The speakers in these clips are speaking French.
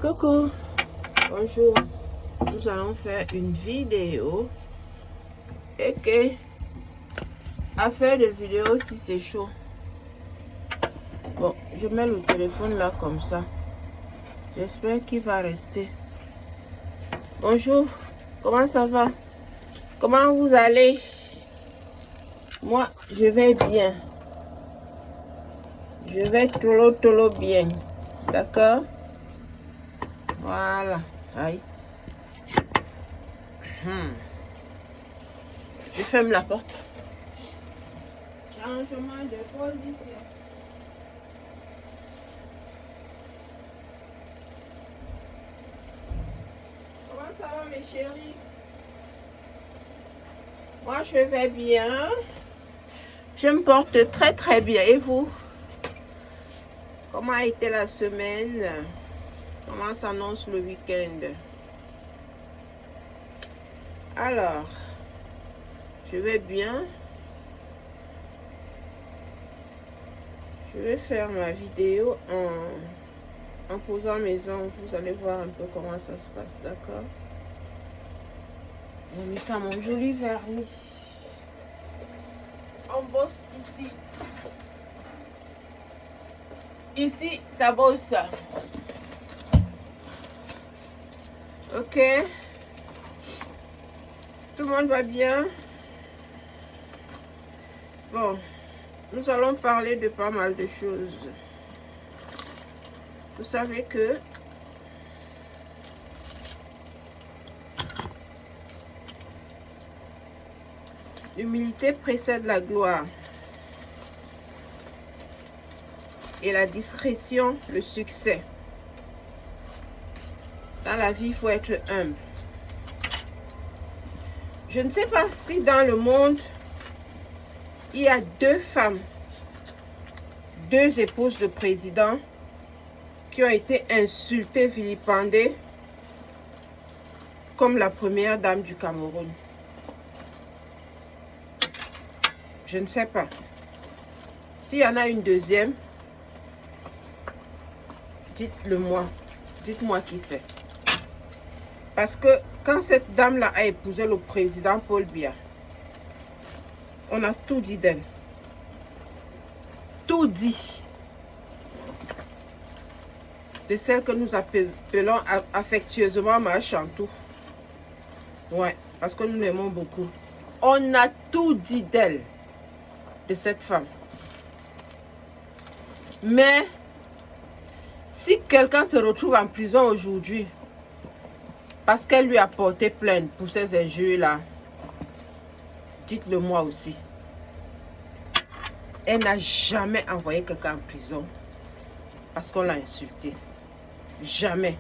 Coucou, bonjour. Nous allons faire une vidéo et que à faire des vidéos si c'est chaud. Bon, je mets le téléphone là comme ça. J'espère qu'il va rester. Bonjour, comment ça va? Comment vous allez? Moi, je vais bien. Je vais tolo bien. D'accord? Voilà. Aïe. Je ferme la porte. Changement de position. Comment ça va mes chéris? Moi je vais bien. Je me porte très bien. Et vous? Comment a été la semaine? Comment s'annonce le week-end? Alors, je vais bien. Je vais faire ma vidéo en posant mes ongles. Vous allez voir un peu comment ça se passe, d'accord? On met à mon joli vernis. On bosse ici. Ici, ça bosse. Ok. Tout le monde va bien? Bon, nous allons parler de pas mal de choses. Vous savez que l'humilité précède la gloire et la discrétion, le succès. Dans la vie, il faut être humble. Je ne sais pas si dans le monde, il y a deux femmes, deux épouses de présidents qui ont été insultées, vilipendées, comme la première dame du Cameroun. Je ne sais pas. S'il y en a une deuxième, dites-le moi. Dites-moi qui c'est. Parce que quand cette dame-là a épousé le président Paul Biya, on a tout dit d'elle. Tout dit. De celle que nous appelons affectueusement Ma Chantou. Ouais, parce que nous l'aimons beaucoup. On a tout dit d'elle, de cette femme. Mais, si quelqu'un se retrouve en prison aujourd'hui, parce qu'elle lui a porté plainte pour ces injures-là, dites-le moi aussi. Elle n'a jamais envoyé quelqu'un en prison parce qu'on l'a insulté. Jamais.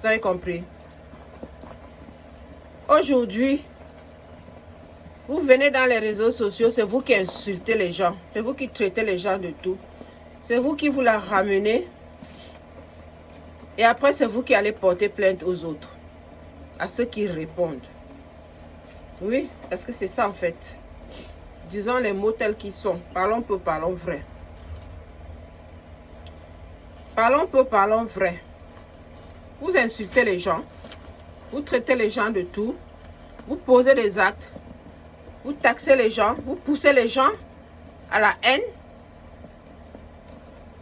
Vous avez compris? Aujourd'hui, vous venez dans les réseaux sociaux, c'est vous qui insultez les gens. C'est vous qui traitez les gens de tout. C'est vous qui vous la ramenez. Et après, c'est vous qui allez porter plainte aux autres. À ceux qui répondent. Oui, parce que c'est ça en fait. Disons les mots tels qu'ils sont. Parlons peu, parlons vrai. Parlons peu, parlons vrai. Vous insultez les gens. Vous traitez les gens de tout. Vous posez des actes. Vous taxez les gens. Vous poussez les gens à la haine.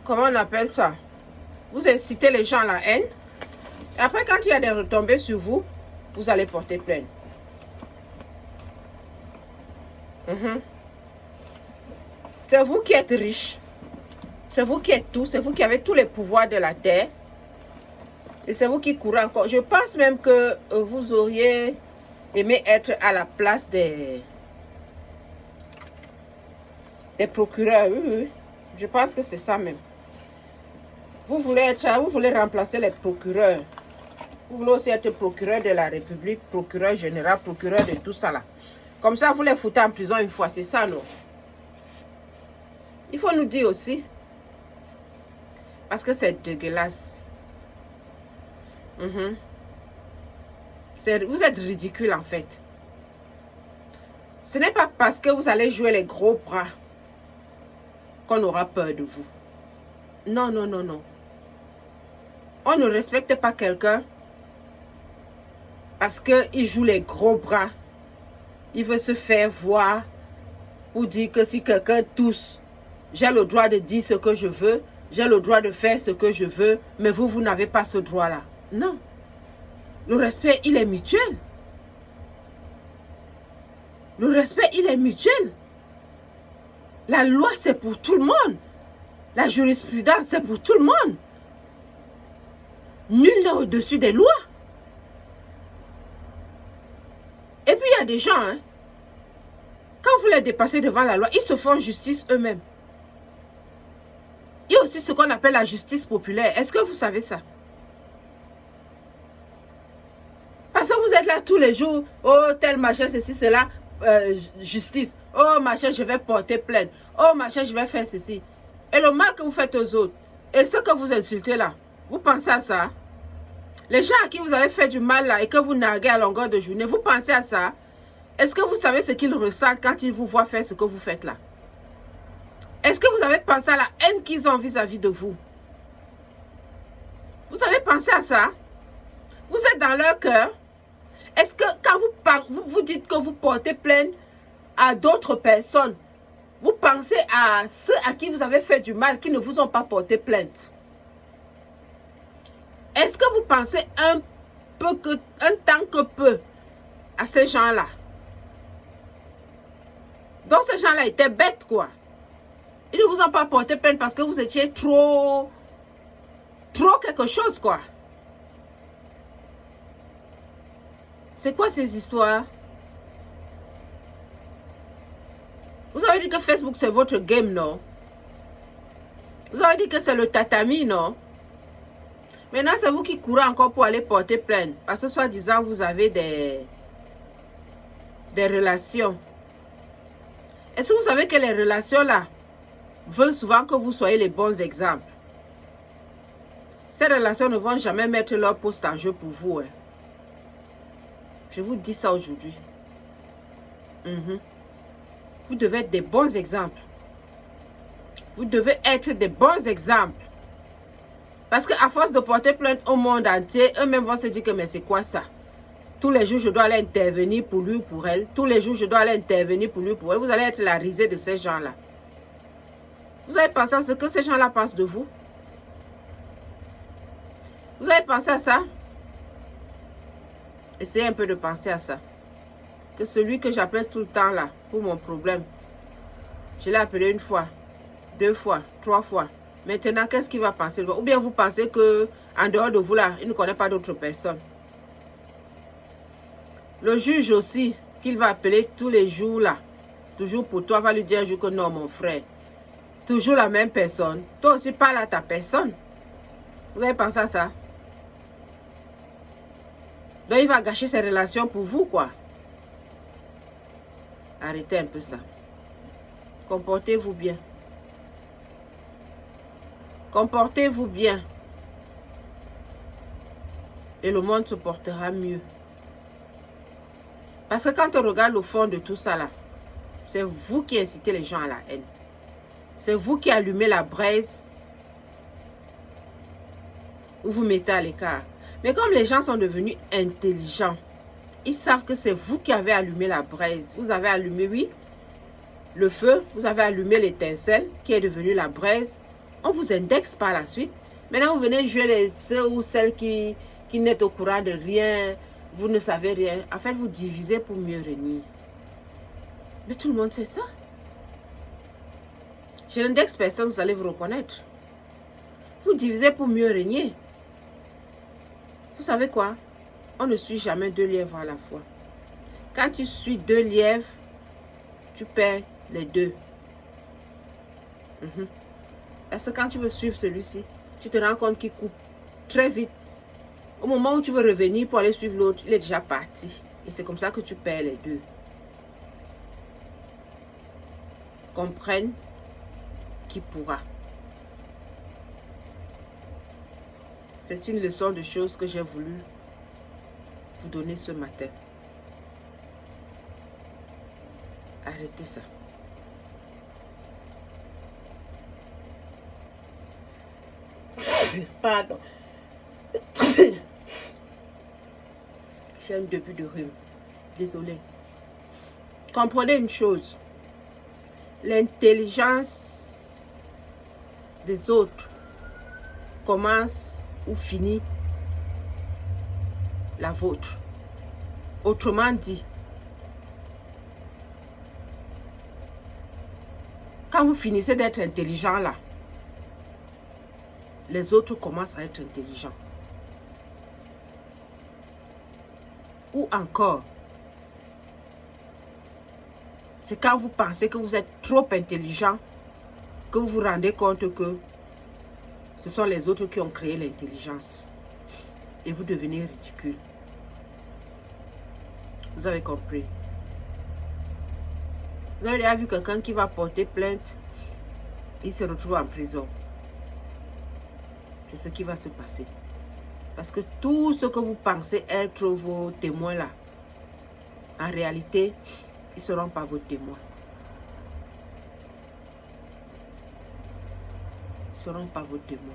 Comment on appelle ça? Vous incitez les gens à la haine. Et après, quand il y a des retombées sur vous, vous allez porter plainte. C'est vous qui êtes riche. C'est vous qui êtes tout. C'est vous qui avez tous les pouvoirs de la terre. Et c'est vous qui courez encore. Je pense même que vous auriez aimé être à la place des procureurs. Oui, oui. Je pense que c'est ça même. Vous voulez remplacer les procureurs. Vous voulez aussi être procureur de la République, procureur général, procureur de tout ça là. Comme ça, vous les foutez en prison une fois. C'est ça, non? Il faut nous dire aussi. Parce que c'est dégueulasse. Vous êtes ridicule en fait. Ce n'est pas parce que vous allez jouer les gros bras qu'on aura peur de vous. Non, non, non, non. On ne respecte pas quelqu'un parce qu'il joue les gros bras. Il veut se faire voir pour dire que si quelqu'un tousse, j'ai le droit de dire ce que je veux, j'ai le droit de faire ce que je veux, mais vous n'avez pas ce droit-là. Non. Le respect, il est mutuel. Le respect, il est mutuel. La loi, c'est pour tout le monde. La jurisprudence, c'est pour tout le monde. Nul n'est au-dessus des lois. Et puis, il y a des gens, hein, quand vous les dépassez devant la loi, ils se font justice eux-mêmes. Il y a aussi ce qu'on appelle la justice populaire. Est-ce que vous savez ça? Parce que vous êtes là tous les jours. Oh, tel machin, ceci, cela, justice. Oh, machin, je vais porter plainte. Oh, machin, je vais faire ceci. Et le mal que vous faites aux autres, et ce que vous insultez là, vous pensez à ça? Les gens à qui vous avez fait du mal là et que vous narguez à longueur de journée, vous pensez à ça? Est-ce que vous savez ce qu'ils ressentent quand ils vous voient faire ce que vous faites là? Est-ce que vous avez pensé à la haine qu'ils ont vis-à-vis de vous? Vous avez pensé à ça? Vous êtes dans leur cœur? Est-ce que quand vous dites que vous portez plainte à d'autres personnes, vous pensez à ceux à qui vous avez fait du mal qui ne vous ont pas porté plainte? Est-ce que vous pensez un tant que peu à ces gens-là? Donc ces gens-là étaient bêtes, quoi. Ils ne vous ont pas porté plainte parce que vous étiez trop quelque chose, quoi. C'est quoi ces histoires? Vous avez dit que Facebook, c'est votre game, non? Vous avez dit que c'est le tatami, non? Maintenant, c'est vous qui courez encore pour aller porter plainte. Parce que, soi-disant, vous avez des relations. Est-ce que vous savez que les relations-là veulent souvent que vous soyez les bons exemples? Ces relations ne vont jamais mettre leur poste en jeu pour vous. Hein. Je vous dis ça aujourd'hui. Vous devez être des bons exemples. Vous devez être des bons exemples. Parce qu'à force de porter plainte au monde entier, eux-mêmes vont se dire que mais c'est quoi ça? Tous les jours, je dois aller intervenir pour lui ou pour elle. Tous les jours, je dois aller intervenir pour lui ou pour elle. Vous allez être la risée de ces gens-là. Vous avez pensé à ce que ces gens-là pensent de vous? Vous avez pensé à ça? Essayez un peu de penser à ça. Que celui que j'appelle tout le temps là, pour mon problème, je l'ai appelé une fois, 2 fois, 3 fois. Maintenant, qu'est-ce qu'il va penser? Ou bien vous pensez que en dehors de vous là, il ne connaît pas d'autres personnes. Le juge aussi, qu'il va appeler tous les jours là, toujours pour toi, va lui dire un jour que non, mon frère. Toujours la même personne. Toi aussi, parle à ta personne. Vous avez pensé à ça? Donc, il va gâcher ses relations pour vous, quoi. Arrêtez un peu ça. Comportez-vous bien. Comportez-vous bien. Et le monde se portera mieux. Parce que quand on regarde le fond de tout ça là, c'est vous qui incitez les gens à la haine. C'est vous qui allumez la braise ou vous mettez à l'écart. Mais comme les gens sont devenus intelligents, ils savent que c'est vous qui avez allumé la braise. Vous avez allumé, oui, le feu. Vous avez allumé l'étincelle qui est devenue la braise. On vous indexe par la suite. Maintenant, vous venez jouer ceux ou celles qui n'êtes au courant de rien. Vous ne savez rien. En fait, vous divisez pour mieux régner. Mais tout le monde sait ça. Je n'indexe personne, vous allez vous reconnaître. Vous divisez pour mieux régner. Vous savez quoi? On ne suit jamais 2 lièvres à la fois. Quand tu suis 2 lièvres, tu perds les 2. Parce que quand tu veux suivre celui-ci, tu te rends compte qu'il coupe très vite. Au moment où tu veux revenir pour aller suivre l'autre, il est déjà parti. Et c'est comme ça que tu perds les 2. Comprenne qui pourra. C'est une leçon de choses que j'ai voulu vous donner ce matin. Arrêtez ça. Pardon. J'ai un début de rhume. Désolée. Comprenez une chose. L'intelligence des autres commence ou finit la vôtre. Autrement dit, quand vous finissez d'être intelligent là, les autres commencent à être intelligents. Ou encore, c'est quand vous pensez que vous êtes trop intelligent que vous vous rendez compte que ce sont les autres qui ont créé l'intelligence. Et vous devenez ridicule. Vous avez compris. Vous avez déjà vu quelqu'un qui va porter plainte, il se retrouve en prison. C'est ce qui va se passer. Parce que tout ce que vous pensez être vos témoins là, en réalité, ils ne seront pas vos témoins. Ils ne seront pas vos témoins.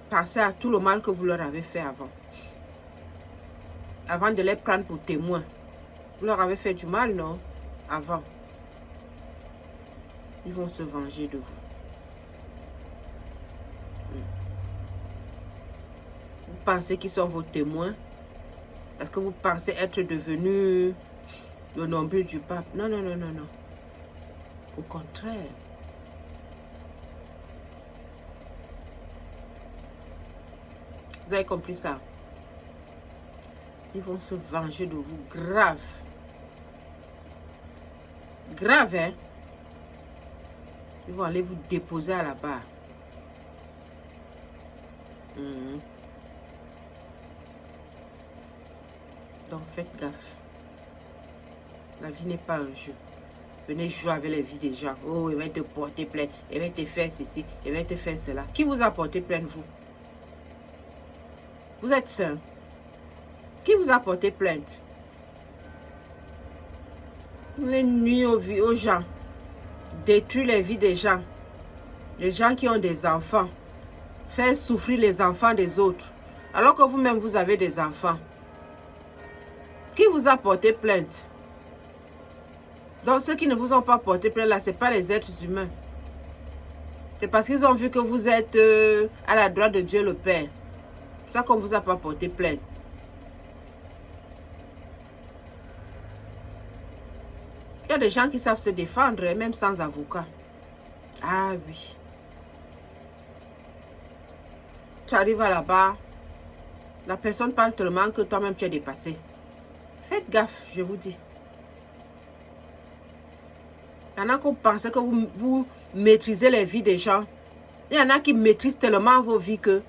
Pensez à tout le mal que vous leur avez fait avant. Avant de les prendre pour témoins. Vous leur avez fait du mal, non? Avant. Ils vont se venger de vous. Vous pensez qu'ils sont vos témoins parce que vous pensez être devenu le nombril du pape. Non, non, non, non, non. Au contraire. Vous avez compris ça? Ils vont se venger de vous grave. Grave, hein? Ils vont aller vous déposer à la barre. Donc faites gaffe. La vie n'est pas un jeu. Venez jouer avec la vie des gens. Oh, il va te porter plainte. Il va te faire ceci. Il va te faire cela. Qui vous a porté plainte, vous? Vous êtes saint. Qui vous a porté plainte? Les nuits aux gens. Détruire les vies des gens. Les gens qui ont des enfants. Faire souffrir les enfants des autres. Alors que vous-même, vous avez des enfants. Qui vous a porté plainte? Donc, ceux qui ne vous ont pas porté plainte, là, ce n'est pas les êtres humains. C'est parce qu'ils ont vu que vous êtes à la droite de Dieu le Père. C'est ça qu'on ne vous a pas porté plainte. Il y a des gens qui savent se défendre, même sans avocat. Ah oui. Tu arrives à là-bas, la personne parle tellement que toi-même tu es dépassé. Faites gaffe, je vous dis. Il y en a qui pensent que vous maîtrisez les vies des gens. Il y en a qui maîtrisent tellement vos vies que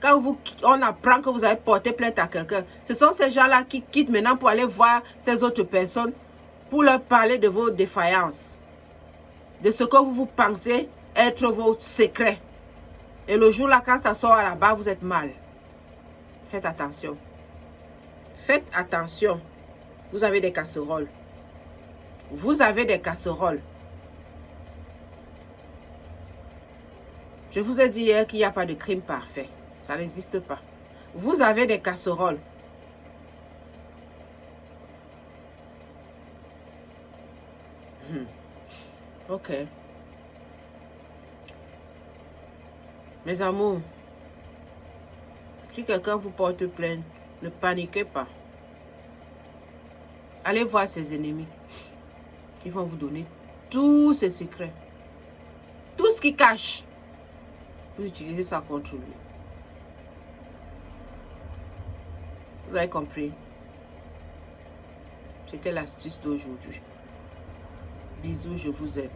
quand on apprend que vous avez porté plainte à quelqu'un, ce sont ces gens-là qui quittent maintenant pour aller voir ces autres personnes pour leur parler de vos défaillances, de ce que vous pensez être vos secrets. Et le jour-là, quand ça sort à la barre, vous êtes mal. Faites attention. Faites attention. Vous avez des casseroles. Vous avez des casseroles. Je vous ai dit hier qu'il n'y a pas de crime parfait. Ça n'existe pas. Vous avez des casseroles. Ok. Mes amours, si quelqu'un vous porte plainte, ne paniquez pas. Allez voir ses ennemis. Ils vont vous donner tous ses secrets. Tout ce qu'il cache. Vous utilisez ça contre lui. Vous avez compris? C'était l'astuce d'aujourd'hui. Bisous, je vous aime.